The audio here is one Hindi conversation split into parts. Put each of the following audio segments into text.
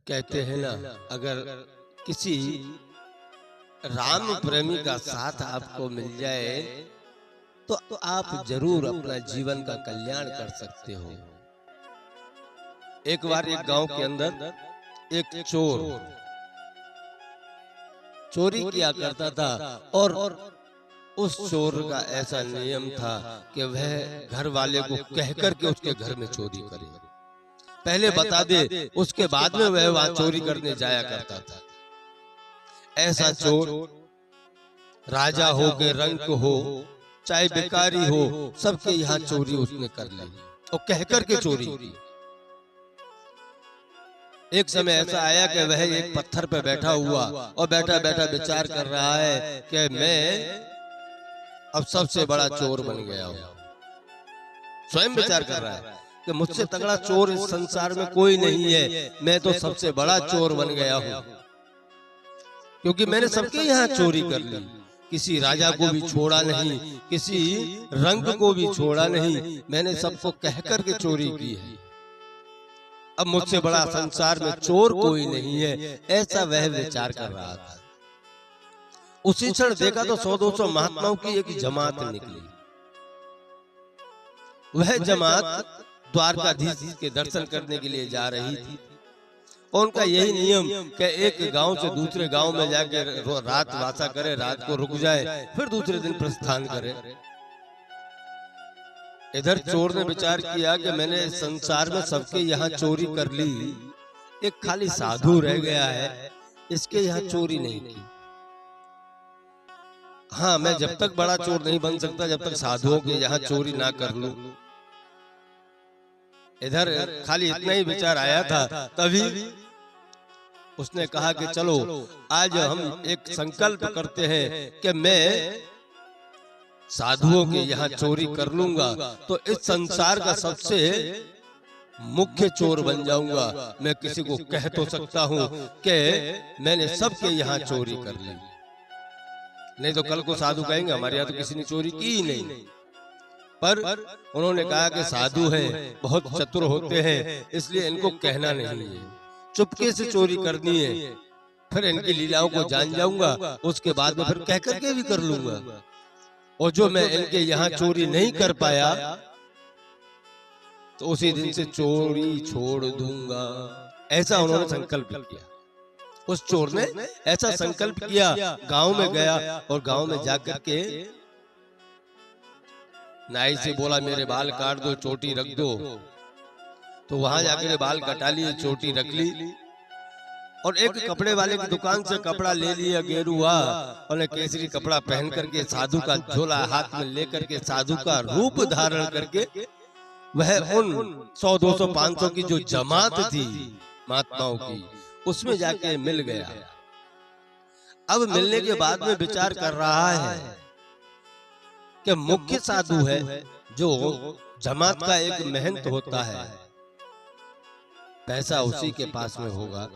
कहते हैं ना, अगर किसी राम प्रेमी का साथ आपको मिल जाए तो आप जरूर अपना जीवन का कल्याण कर सकते हो। एक बार एक गांव के अंदर एक चोर चोरी किया करता था और उस चोर का ऐसा नियम था कि वह घर वाले को कह करके उसके घर में चोरी करे, पहले बता दे, उसके बाद में वह वहां चोरी करने जाया करता था। ऐसा चोर राजा हो के रंक हो चाहे भिखारी हो, सबके यहाँ चोरी उसने कर ली और कह करके चोरी की। एक समय ऐसा आया कि वह एक पत्थर पे बैठा हुआ और बैठा बैठा विचार कर रहा है कि मैं अब सबसे बड़ा चोर बन गया हूं। स्वयं विचार कर रहा है कि मुझसे तगड़ा चोर इस संसार में कोई नहीं है, मैं तो सबसे बड़ा चोर बन गया हूं, क्योंकि मैंने सबके यहाँ चोरी कर ली, किसी राजा को भी छोड़ा नहीं, किसी रंग को भी छोड़ा नहीं, मैंने सबको कह करके चोरी की है। अब मुझसे बड़ा संसार में चोर कोई नहीं है, ऐसा वह विचार कर रहा था। उसी क्षण देखा तो 100-200 महात्माओं की एक जमात निकली। वह जमात द्वारकाधीश के दर्शन करने के लिए जा रही थी और उनका यही नियम कि एक गांव से दूसरे गांव में जाकर रात वासा करे, रात को रुक जाए, फिर दूसरे दिन प्रस्थान करे। इधर चोर ने विचार किया कि मैंने संसार में सबके यहाँ चोरी कर ली, एक खाली साधु रह गया है, इसके यहाँ चोरी नहीं की। हाँ, मैं जब तक बड़ा चोर नहीं बन सकता जब तक साधुओं के यहाँ चोरी ना कर लूं। इधर खाली इतना ही विचार आया था, तभी उसने कहा कि चलो आज हम एक संकल्प करते हैं कि मैं साधुओं के यहाँ चोरी कर लूंगा तो इस संसार का सबसे मुख्य चोर बन जाऊंगा। मैं किसी को कह तो सकता हूँ कि मैंने सबके यहाँ चोरी कर ली, नहीं तो कल को साधु कहेंगे हमारे यहाँ तो किसी ने चोरी की ही नहीं। पर उन्होंने कहा कि साधु हैं, बहुत चतुर होते हैं, इसलिए इनको कहना नहीं है, चुपके से चोरी करनी है, फिर इनकी लीलाओं को जान जाऊंगा, उसके बाद में फिर कह करके भी कर लूंगा, और जो मैं इनके यहाँ चोरी नहीं कर पाया तो उसी दिन से चोरी छोड़ दूंगा। ऐसा उन्होंने संकल्प किया। उस चोर ने ऐसा संकल्प किया, गांव में गया और गांव में जाकर के नाई से बोला मेरे बाल काट दो, चोटी रख दो। तो वहां जाकर बाल कटा लिए, चोटी रख ली और एक कपड़े वाले की दुकान से कपड़ा ले लिया गेरुआ और केसरी कपड़ा पहन करके साधु का झोला हाथ में लेकर के साधु का रूप धारण करके वह उन 100-200 500 की जो जमात थी महात्माओं की, उसमें जाके मिल गया। अब मिलने के बाद में विचार कर रहा है कि मुख्य साधु है जो जमात का एक महंत होता है, पैसा उसी के पास में होगा।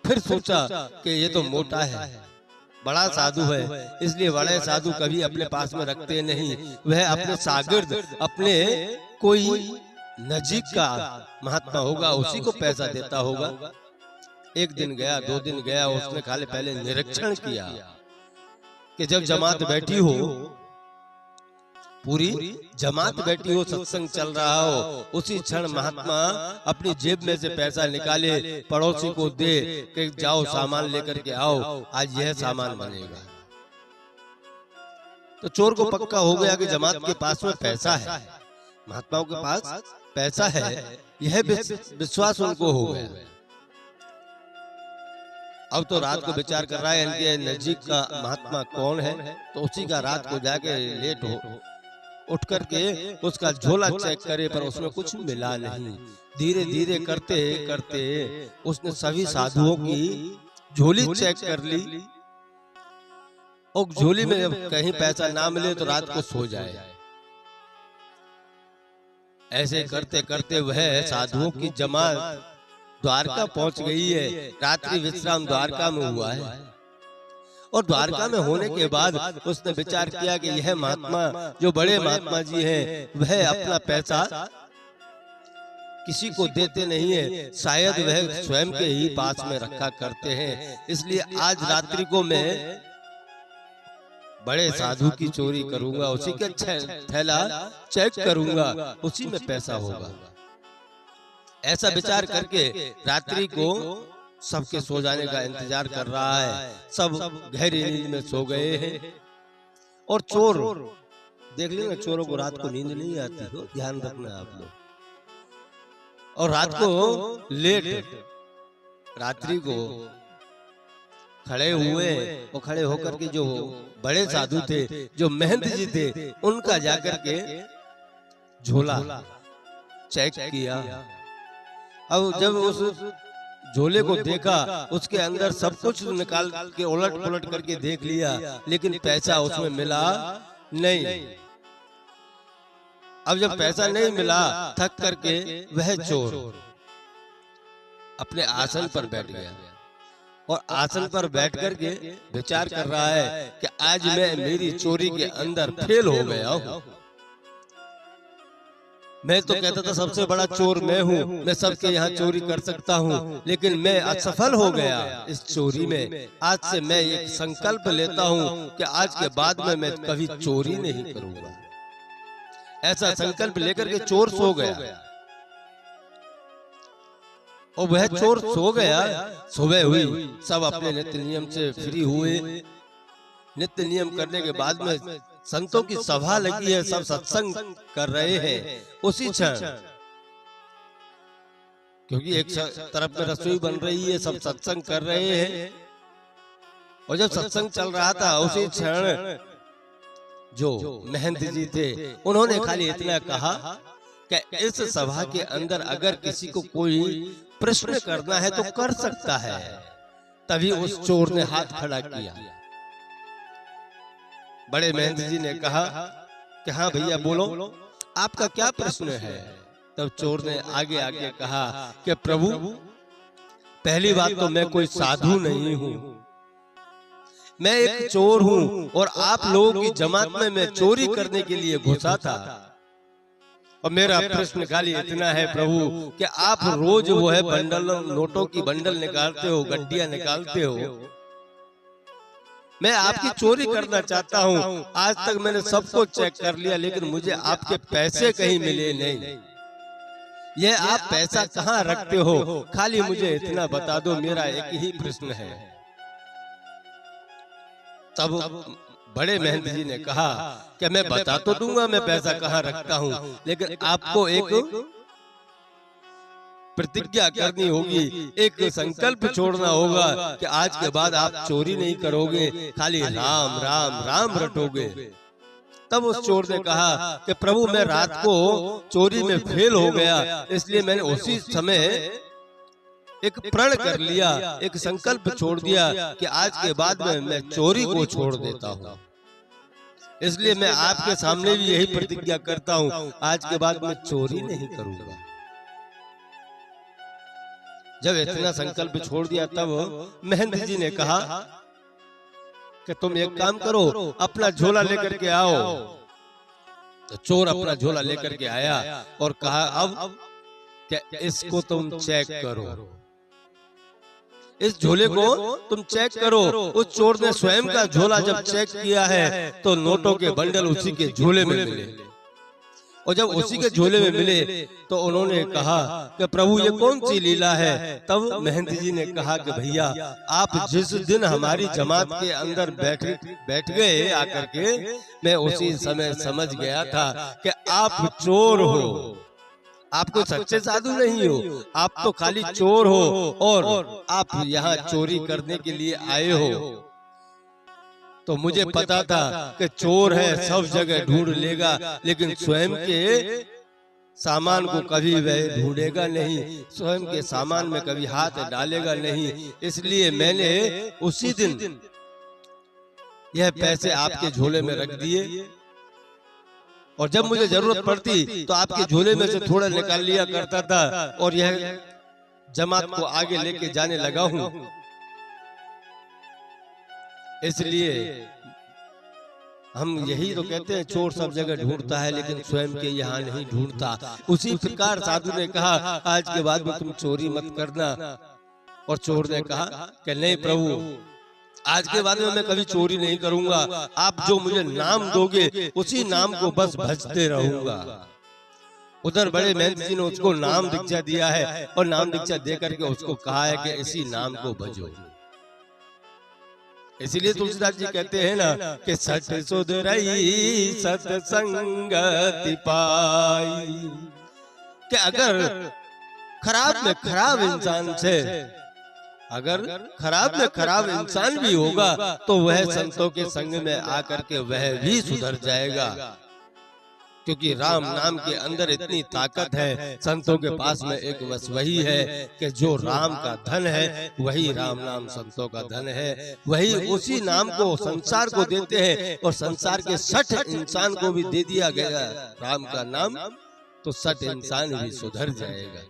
फिर सोचा कि ये तो मोटा है, बड़ा साधु है, इसलिए बड़े साधु कभी अपने पास में रखते नहीं, वह अपने शागिर्द, अपने कोई नजीक का महात्मा होगा, उसी को पैसा देता होगा। एक दिन गया, 2 दिन गया, उसने खाली पहले निरीक्षण किया कि जब जमात बैठी हो, पूरी जमात बैठी हो, सत्संग चल रहा हो, उसी क्षण महात्मा अपनी जेब में से पैसा निकाले, पड़ोसी को दे कि जाओ सामान लेकर के आओ, आज यह सामान बनेगा। तो चोर को पक्का हो गया कि जमात के पास में पैसा है, महात्माओं के पास पैसा है, यह विश्वास उनको हो गया। अब तो रात को विचार कर रहा है इनके नजीक का महात्मा कौन है, तो उसी का रात को जाके लेट हो उठ करके उसका झोला चेक करे, पर उसमें कुछ मिला नहीं। धीरे धीरे करते करते उसने सभी साधुओं की झोली चेक कर ली और झोली में कहीं पैसा ना मिले तो रात को सो जाए। ऐसे करते करते वह साधुओं की जमात द्वारका पहुंच गई है। रात्रि विश्राम द्वारका में हुआ है और द्वारका में होने के बाद उसने विचार किया कि यह महात्मा जो बड़े महात्मा जी हैं, वह अपना पैसा किसी को देते नहीं है, शायद वह स्वयं के ही पास में रखा करते हैं। इसलिए आज रात्रि को मैं बड़े साधु की चोरी करूंगा, उसी का थैला चेक करूंगा, उसी में पैसा होगा। ऐसा विचार करके रात्रि को सबके सो जाने का इंतजार कर रहा है। सब गहरी नींद में सो गए हैं। और चोर देख लेना, चोरों को रात को नींद नहीं आती, हो ध्यान रखना आप लोग। और रात को लेट रात्रि को खड़े हुए और खड़े होकर के जो बड़े साधु थे, जो महंत जी थे, उनका जाकर के झोला चेक किया। अब जब उस झोले को देखा, उसके अंदर सब कुछ निकाल के उलट पुलट करके देख लिया, लेकिन पैसा उसमें मिला नहीं। अब जब पैसा नहीं मिला, थक करके वह चोर अपने आसन पर बैठ गया और आसन पर बैठ करके विचार कर रहा है कि आज मैं मेरी चोरी के अंदर फेल हो गया हूँ। मैं तो कहता था सबसे बड़ा चोर मैं हूँ, मैं सबके यहाँ चोरी कर सकता हूँ, लेकिन मैं असफल हो गया इस चोरी में। आज से मैं एक संकल्प लेता हूँ कि आज के बाद में मैं कभी चोरी नहीं करूंगा। ऐसा संकल्प लेकर के चोर सो गया। और वह चोर सो गया। सुबह हुई, सब अपने नित्य नियम से फ्री हुए। नित्य नियम करने के बाद में संतों की सभा लगी है, सब सत्संग कर रहे हैं उसी क्षण, क्योंकि एक तरफ में रसोई बन रही है, सब सत्संग कर रहे हैं। और जब सत्संग चल रहा था, उसी क्षण जो महंत जी थे, उन्होंने खाली इतना कहा कि इस सभा के अंदर अगर किसी को कोई प्रश्न करना है तो कर सकता है। तभी उस चोर ने हाथ खड़ा किया। बड़े महंत जी ने कहा कि हाँ भैया बोलो, आपका क्या प्रश्न है। तब चोर ने आगे आगे कहा कि प्रभु, पहली बात तो मैं कोई साधु नहीं हूँ, मैं एक चोर हूँ और आप लोगों की जमात में मैं चोरी करने के लिए घुसा था। और मेरा प्रश्न खाली इतना है प्रभु कि आप रोज वो है बंडल, नोटों की बंडल निकालते हो, गड्डियां निकालते हो, मैं आपकी चोरी करना चाहता हूँ। आज तक मैंने सबको चेक कर लिया, लेकिन मुझे आपके पैसे कहीं मिले नहीं। यह आप पैसा कहाँ रखते हो, खाली मुझे इतना बता दो, मेरा एक ही प्रश्न है। तब बड़े महंत जी ने कहा कि मैं बता तो दूंगा मैं पैसा कहाँ रखता हूँ, लेकिन आपको एक प्रतिज्ञा करनी होगी, एक संकल्प छोड़ना होगा कि आज के बाद आप चोरी नहीं करोगे, खाली राम राम राम रटोगे। तब उस चोर ने कहा कि प्रभु, मैं रात को चोरी में फेल हो गया, इसलिए मैंने उसी समय एक प्रण कर लिया, एक संकल्प छोड़ दिया कि आज के बाद में मैं चोरी को छोड़ देता हूँ। इसलिए मैं आपके सामने भी यही प्रतिज्ञा करता हूँ, आज के बाद मैं चोरी नहीं करूंगा। जब इतना संकल्प छोड़ दिया, तब महंत जी ने कहा कि तुम एक काम करो, अपना झोला लेकर के आओ। तो चोर अपना झोला लेकर के आया और कहा अब क्या इसको तुम चेक करो, इस झोले को तुम चेक करो। उस चोर ने स्वयं का झोला जब चेक किया है तो नोटों के बंडल उसी के झोले में मिले। और जब उसी के झोले में मिले तो उन्होंने कहा कि प्रभु, ये कौन सी लीला है। तब महंत जी ने कहा कि भैया, आप जिस दिन हमारी जमात के अंदर बैठ गए आकर के, मैं उसी समय समझ गया था कि आप चोर हो, आप कोई सच्चे साधु नहीं हो, आप तो खाली चोर हो और आप यहाँ चोरी करने के लिए आए हो। तो मुझे पता था कि चोर है सब जगह ढूंढ लेगा, लेकिन स्वयं के सामान को कभी वह ढूंढेगा नहीं, स्वयं के सामान में कभी हाथ डालेगा नहीं। इसलिए मैंने उसी दिन यह पैसे आपके झोले में रख दिए, और जब मुझे जरूरत पड़ती तो आपके झोले में से थोड़ा निकाल लिया करता था, और यह जमात को आगे लेके जाने लगा हूं। इसलिए हम यही तो कहते हैं, चोर सब जगह ढूंढता है लेकिन स्वयं के यहाँ नहीं ढूंढता। उसी प्रकार साधु ने कहा आज के बाद में तुम चोरी मत करना। और चोर ने कहा कि नहीं प्रभु, आज के बाद में मैं कभी चोरी नहीं करूंगा। आप जो मुझे नाम दोगे उसी नाम को बस भजते रहूंगा। उधर बड़े महंत जी ने उसको नाम दीक्षा दिया है और नाम दीक्षा दे करके उसको कहा है कि इसी नाम को भजो। इसीलिए तुलसीदास जी कहते हैं ना कि सठ सुधरई सत्संगति पाई, कि अगर खराब में खराब इंसान से, अगर खराब में खराब इंसान भी होगा तो वह संतों के संग में आकर के वह भी सुधर जाएगा। क्योंकि राम नाम के अंदर इतनी ताकत है। संतों के पास में एक बस वही है कि जो राम का धन है वही राम नाम संतों का धन है। वही उसी नाम को संसार को देते हैं और संसार के 60 इंसान को भी दे दिया गया राम का नाम, तो 60 इंसान भी सुधर जाएगा।